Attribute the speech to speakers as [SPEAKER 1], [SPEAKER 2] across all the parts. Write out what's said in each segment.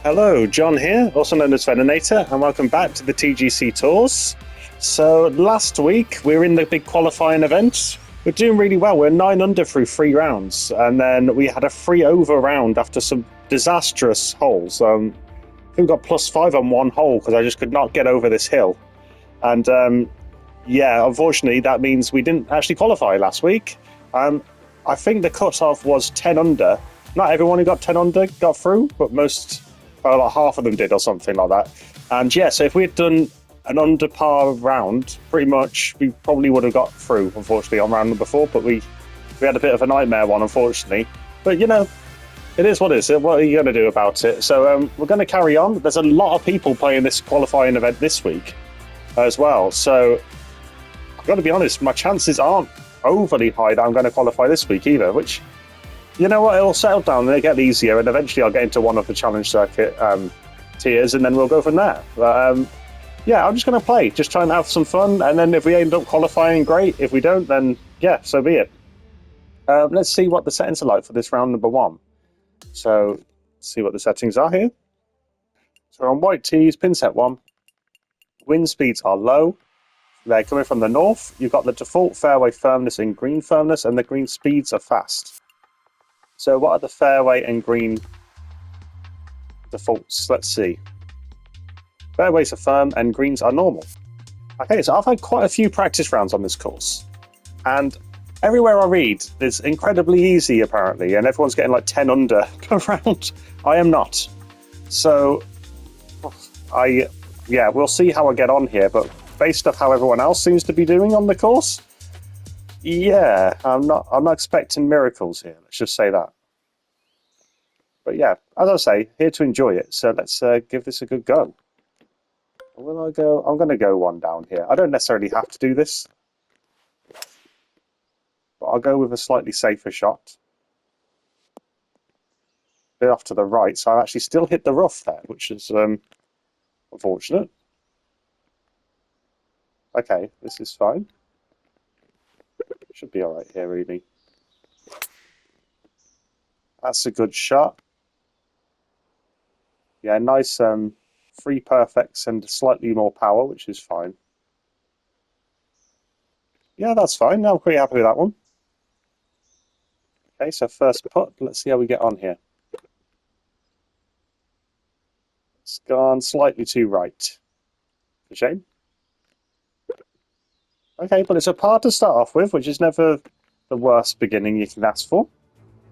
[SPEAKER 1] Hello, John here, also known as Venator, and welcome back to the TGC Tours. So last week we were in the big qualifying event. We're doing really well. We're 9 under through 3 rounds, and then we had a 3 over round after some disastrous holes. I think we got +5 on one hole because I just could not get over this hill. And yeah, unfortunately that means we didn't actually qualify last week. I think the cut-off was 10 under. Not everyone who got 10 under got through, but most, like half of them did or something like that. And yeah, so if we had done an under par round, pretty much we probably would have got through, unfortunately, on round number 4, but we had a bit of a nightmare one, unfortunately. But you know, it is what it is. What are you going to do about it? So we're going to carry on. There's a lot of people playing this qualifying event this week as well. So I've got to be honest, my chances aren't overly high that I'm going to qualify this week either, which, you know what, it'll settle down and it'll get easier, and eventually I'll get into one of the challenge circuit tiers, and then we'll go from there. But yeah, I'm just going to play, just try and have some fun, and then if we end up qualifying, great. If we don't, then yeah, so be it. Let's see what the settings are like for this round number 1. So, let's see what the settings are here. So on white tees, pin set 1. Wind speeds are low. They're coming from the north. You've got the default fairway firmness and green firmness, and the green speeds are fast. So what are the fairway and green defaults? Let's see. Fairways are firm and greens are normal. Okay, so I've had quite a few practice rounds on this course, and everywhere I read, it's incredibly easy apparently, and everyone's getting like 10 under per round. I am not. So yeah, we'll see how I get on here, but based off how everyone else seems to be doing on the course, yeah, I'm not expecting miracles here. Let's just say that. But yeah, as I say, here to enjoy it. So let's give this a good go. Will I go? I'm going to go one down here. I don't necessarily have to do this, but I'll go with a slightly safer shot. A bit off to the right, so I actually still hit the rough there, which is unfortunate. Okay, this is fine. Should be all right here, really. That's a good shot. Yeah, nice 3 perfects and slightly more power, which is fine. Yeah, that's fine. I'm pretty happy with that one. Okay, so first putt. Let's see how we get on here. It's gone slightly too right. A shame. Okay, but it's a par to start off with, which is never the worst beginning you can ask for,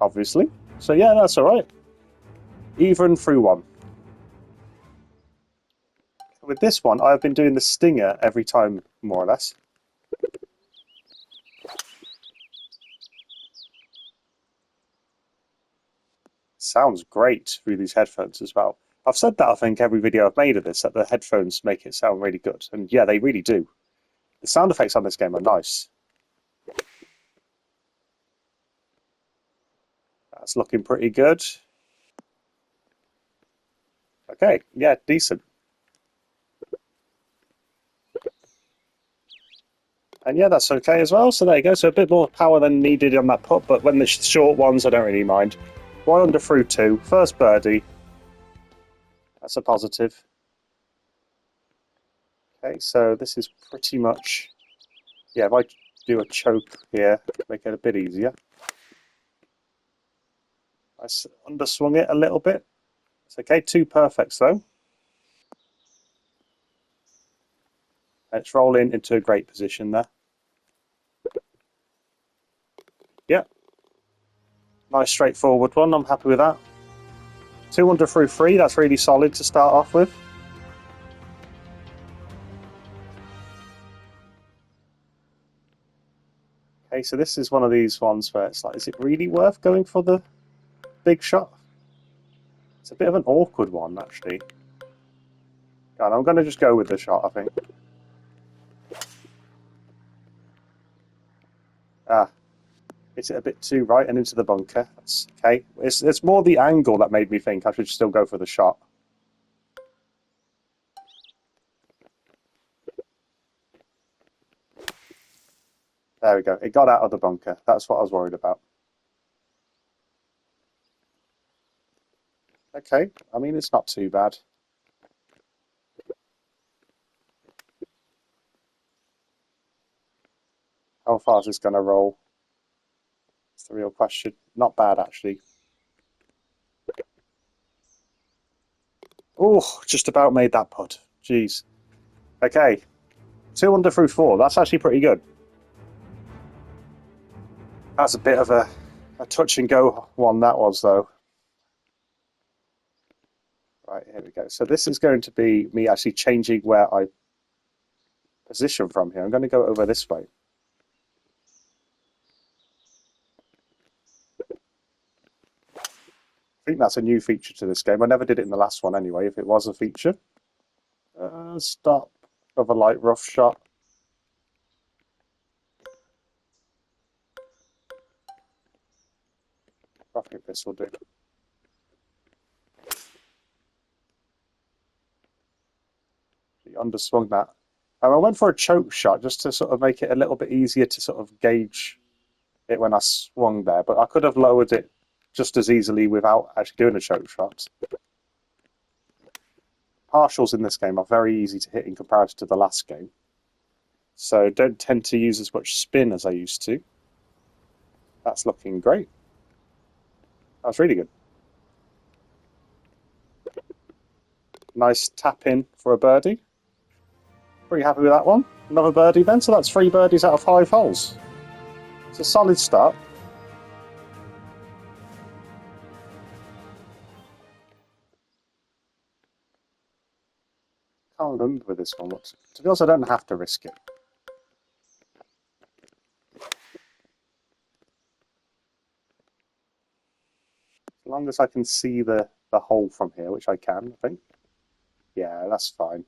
[SPEAKER 1] obviously. So yeah, that's all right. Even through 1. With this one, I've been doing the stinger every time, more or less. Sounds great through these headphones as well. I've said that, I think, every video I've made of this, that the headphones make it sound really good. And yeah, they really do. The sound effects on this game are nice. That's looking pretty good. Okay, yeah, decent. And yeah, that's okay as well. So there you go. So a bit more power than needed on that putt, but when the short ones, I don't really mind. 1 under through 2. First birdie. That's a positive. Okay, so this is pretty much... Yeah, if I do a choke here, make it a bit easier. I underswung it a little bit. It's okay. 2 perfects though. Let's roll into a great position there. Yeah. Nice straightforward one. I'm happy with that. 2 under through 3. That's really solid to start off with. Okay, so this is one of these ones where it's like, is it really worth going for the big shot? It's a bit of an awkward one, actually. God, I'm going to just go with the shot, I think. Ah, is it a bit too right and into the bunker? That's okay. It's more the angle that made me think I should still go for the shot. There we go. It got out of the bunker. That's what I was worried about. Okay, I mean, it's not too bad. How far is this going to roll? It's the real question. Not bad, actually. Oh, just about made that putt. Jeez. Okay, 2 under through 4. That's actually pretty good. That's a bit of a touch and go one, that was, though. Right, here we go. So this is going to be me actually changing where I position from here. I'm going to go over this way. I think that's a new feature to this game. I never did it in the last one anyway, if it was a feature. Stop of a light rough shot. I think this will do. He underswung that. I went for a choke shot just to sort of make it a little bit easier to sort of gauge it when I swung there, but I could have lowered it just as easily without actually doing a choke shot. Partials in this game are very easy to hit in comparison to the last game, so don't tend to use as much spin as I used to. That's looking great. That's really good. Nice tap in for a birdie. Pretty happy with that one. Another birdie then, so that's 3 birdies out of 5 holes. It's a solid start. Can't remember with this one. To be honest, I don't have to risk it. As long as I can see the hole from here, which I can, I think. Yeah, that's fine.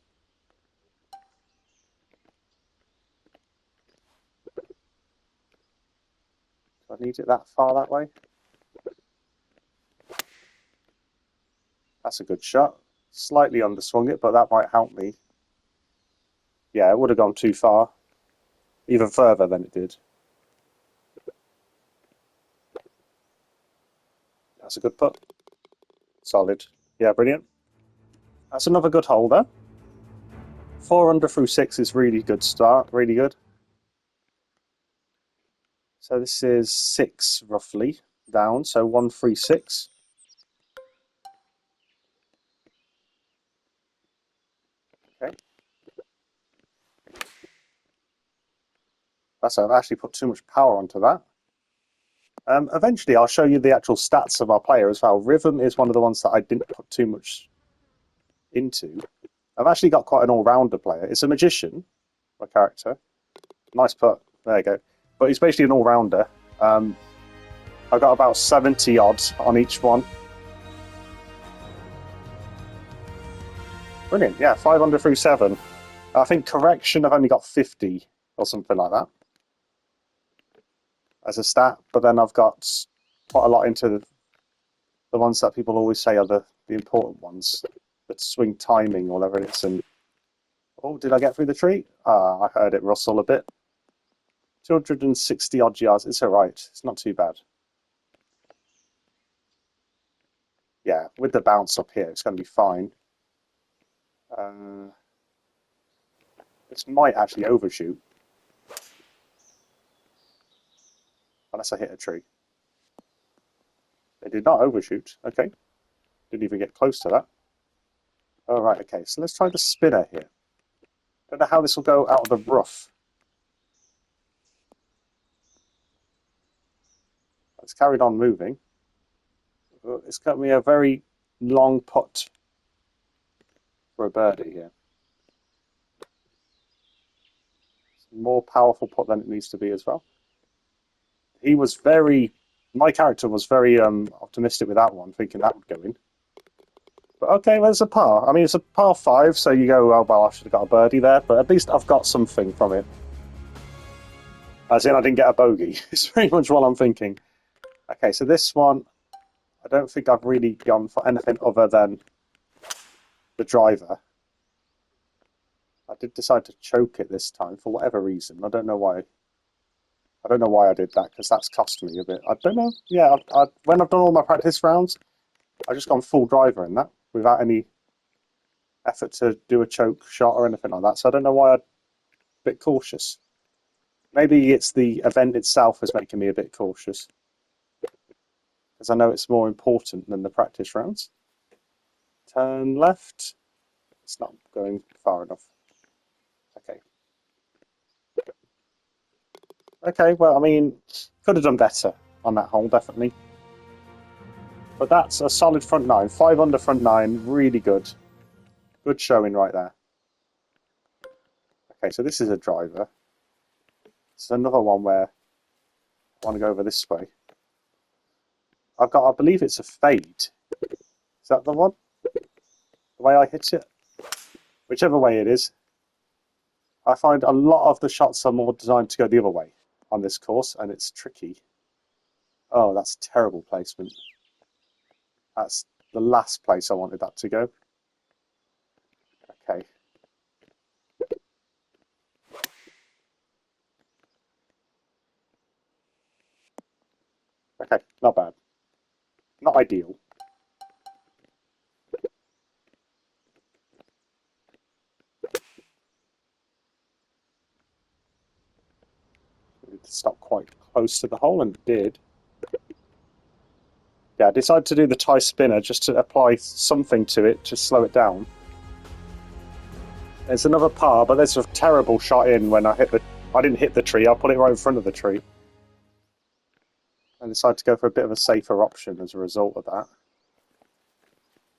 [SPEAKER 1] Do I need it that far that way? That's a good shot. Slightly underswung it, but that might help me. Yeah, it would have gone too far. Even further than it did. That's a good putt. Solid. Yeah, brilliant. That's another good hole there. 4 under through 6 is really good start. Really good. So this is 6 roughly down. So 1, 3, 6. Okay. I've actually put too much power onto that. Eventually, I'll show you the actual stats of our player as well. Rhythm is one of the ones that I didn't put too much into. I've actually got quite an all-rounder player. It's a magician, my character. Nice putt. There you go. But he's basically an all-rounder. I've got about 70 odds on each one. Brilliant. Yeah, 5 under through 7. I think correction, I've only got 50 or something like that as a stat, but then I've got quite a lot into the ones that people always say are the important ones, the swing timing or whatever it is. And oh, did I get through the tree? I heard it rustle a bit. 260 odd yards. It's all right. It's not too bad. Yeah, with the bounce up here, it's going to be fine. This might actually overshoot. Unless I hit a tree. They did not overshoot. Okay. Didn't even get close to that. All right, okay. So let's try the spinner here. Don't know how this will go out of the rough. It's carried on moving. It's got me a very long putt for a birdie here. It's a more powerful putt than it needs to be as well. My character was very optimistic with that one, thinking that would go in. But okay, there's a par. I mean, it's a par 5, so you go, oh, well, I should have got a birdie there, but at least I've got something from it. As in, I didn't get a bogey. It's very much what I'm thinking. Okay, so this one, I don't think I've really gone for anything other than the driver. I did decide to choke it this time for whatever reason. I don't know why. I don't know why I did that, because that's cost me a bit. I don't know. Yeah, when I've done all my practice rounds, I just gone full driver in that without any effort to do a choke shot or anything like that. So I don't know why I'm a bit cautious. Maybe it's the event itself is making me a bit cautious, because I know it's more important than the practice rounds. Turn left. It's not going far enough. Okay. Okay, well, I mean, could have done better on that hole, definitely. But that's a solid front nine. 5 under front nine, really good. Good showing right there. Okay, so this is a driver. It's another one where I want to go over this way. I've got, I believe it's a fade. Is that the one? The way I hit it? Whichever way it is. I find a lot of the shots are more designed to go the other way on this course, and it's tricky. Oh, that's terrible placement. That's the last place I wanted that to go. Okay. Okay, not bad. Not ideal. Needed to stop quite close to the hole, and it did. Yeah, I decided to do the tie spinner just to apply something to it to slow it down. There's another par, but there's a terrible shot in when I didn't hit the tree, I put it right in front of the tree. I decided to go for a bit of a safer option as a result of that.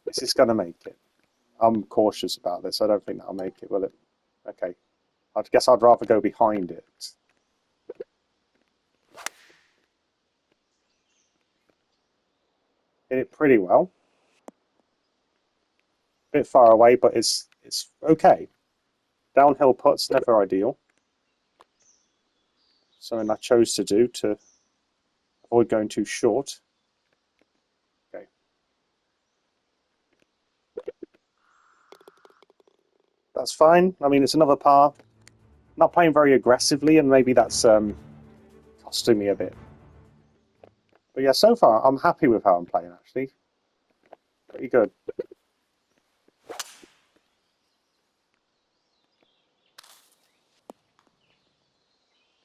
[SPEAKER 1] Is this going to make it? I'm cautious about this. I don't think that'll make it, will it? Okay. I guess I'd rather go behind it. Hit it pretty well. Bit far away, but it's okay. Downhill putts, never ideal. Something I chose to do to avoid going too short. Okay. That's fine. I mean, it's another par. Not playing very aggressively, and maybe that's costing me a bit. But yeah, so far, I'm happy with how I'm playing, actually. Pretty good.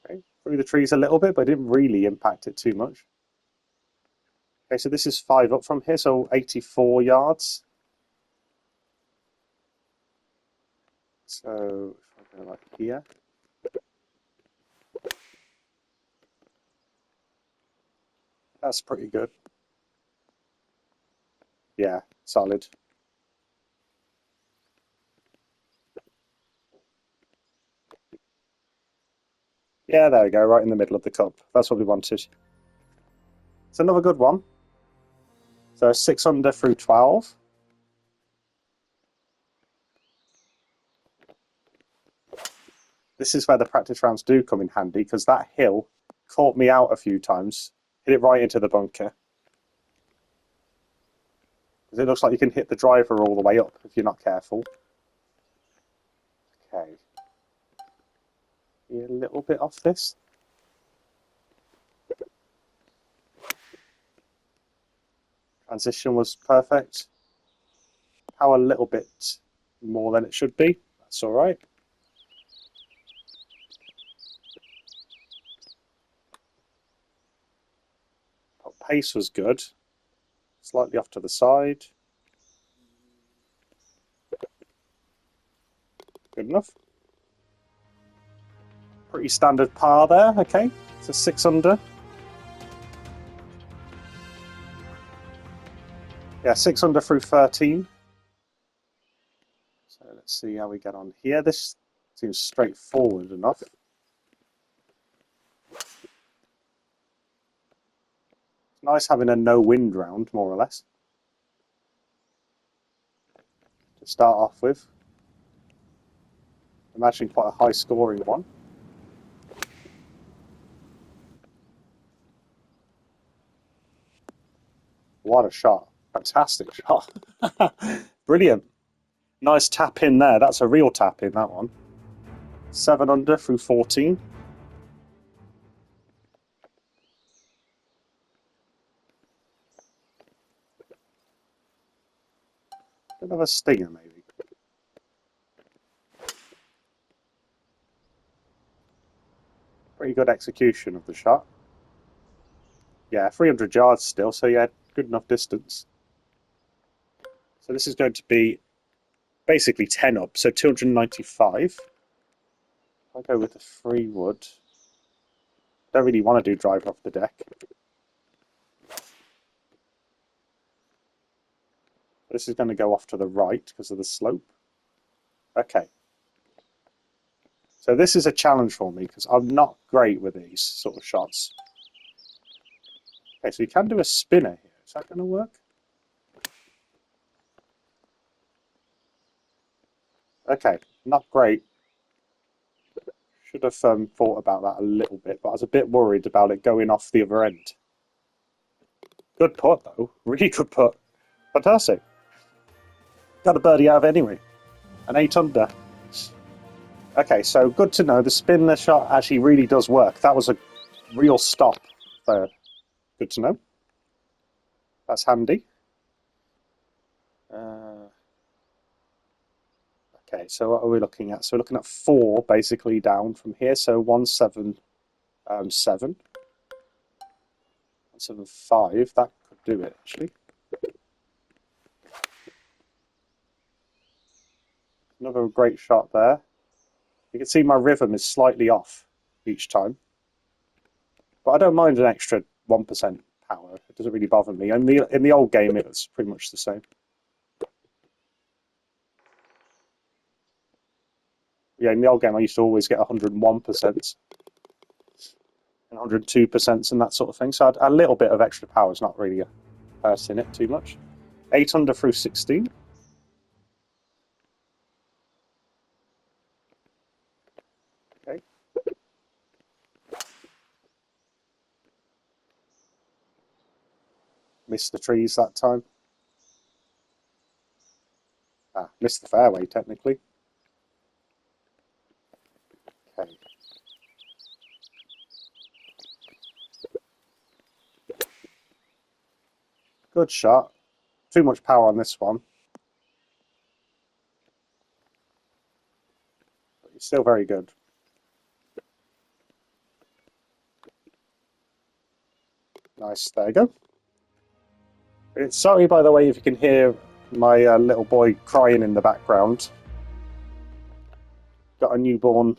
[SPEAKER 1] Okay, through the trees a little bit, but it didn't really impact it too much. Okay, so this is 5 up from here, so 84 yards. So, if I go like here. That's pretty good. Yeah, solid. Yeah, there we go, right in the middle of the cup. That's what we wanted. It's another good one. So 6 under through 12. This is where the practice rounds do come in handy, because that hill caught me out a few times. Hit it right into the bunker. Because it looks like you can hit the driver all the way up if you're not careful. Okay. Be a little bit off this. Transition was perfect. Power a little bit more than it should be. That's all right. Pace was good. Slightly off to the side. Good enough. Pretty standard par there. Okay, so 6 under. Yeah, 6 under through 13. So let's see how we get on here. This seems straightforward enough. Nice having a no wind round, more or less, to start off with. Imagine quite a high scoring one. What a shot. Fantastic shot. Brilliant. Nice tap in there. That's a real tap in, that one. 7 under through 14. Another stinger, maybe. Pretty good execution of the shot. Yeah, 300 yards still, so yeah, good enough distance. So this is going to be basically 10 up, so 295. I'll go with the 3 wood. Don't really want to do drive off the deck. This is going to go off to the right because of the slope. Okay. So this is a challenge for me because I'm not great with these sort of shots. Okay, so you can do a spinner here. Is that going to work? Okay, not great. Should have thought about that a little bit, but I was a bit worried about it going off the other end. Good putt, though. Really good putt. Fantastic. Got a birdie out of it anyway. An 8 under. Okay, so good to know. The spinner shot actually really does work. That was a real stop there. Good to know. That's handy. Okay, so what are we looking at? So we're looking at 4 basically down from here. So 177, 175. That could do it actually. Another great shot there. You can see my rhythm is slightly off each time, but I don't mind an extra 1% power. It doesn't really bother me. In the old game, it was pretty much the same. Yeah, in the old game, I used to always get 101% and 102% and that sort of thing. So a little bit of extra power is not really hurting it too much. 8 under through 16. Okay. Missed the trees that time. Missed the fairway, technically. Okay. Good shot. Too much power on this one. But it's still very good. Nice, there you go. Sorry, by the way, if you can hear my little boy crying in the background. Got a newborn,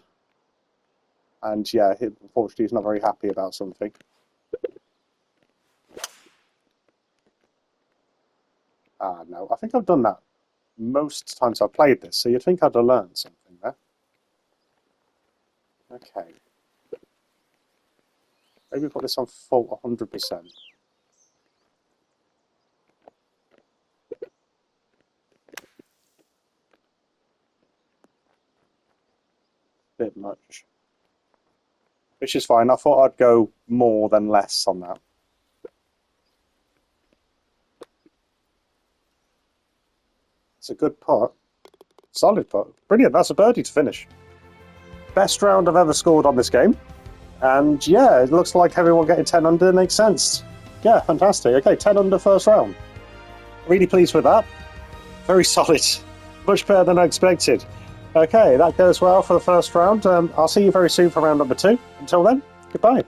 [SPEAKER 1] and yeah, unfortunately he's not very happy about something. No, I think I've done that most times I've played this, so you'd think I'd have learned something there. Okay. Maybe put this on full 100%. Bit much. Which is fine. I thought I'd go more than less on that. It's a good putt. Solid putt. Brilliant. That's a birdie to finish. Best round I've ever scored on this game. And yeah, it looks like everyone getting 10 under makes sense. Yeah, fantastic. Okay, 10 under first round. Really pleased with that. Very solid. Much better than I expected. Okay, that goes well for the first round. I'll see you very soon for round number 2. Until then, goodbye.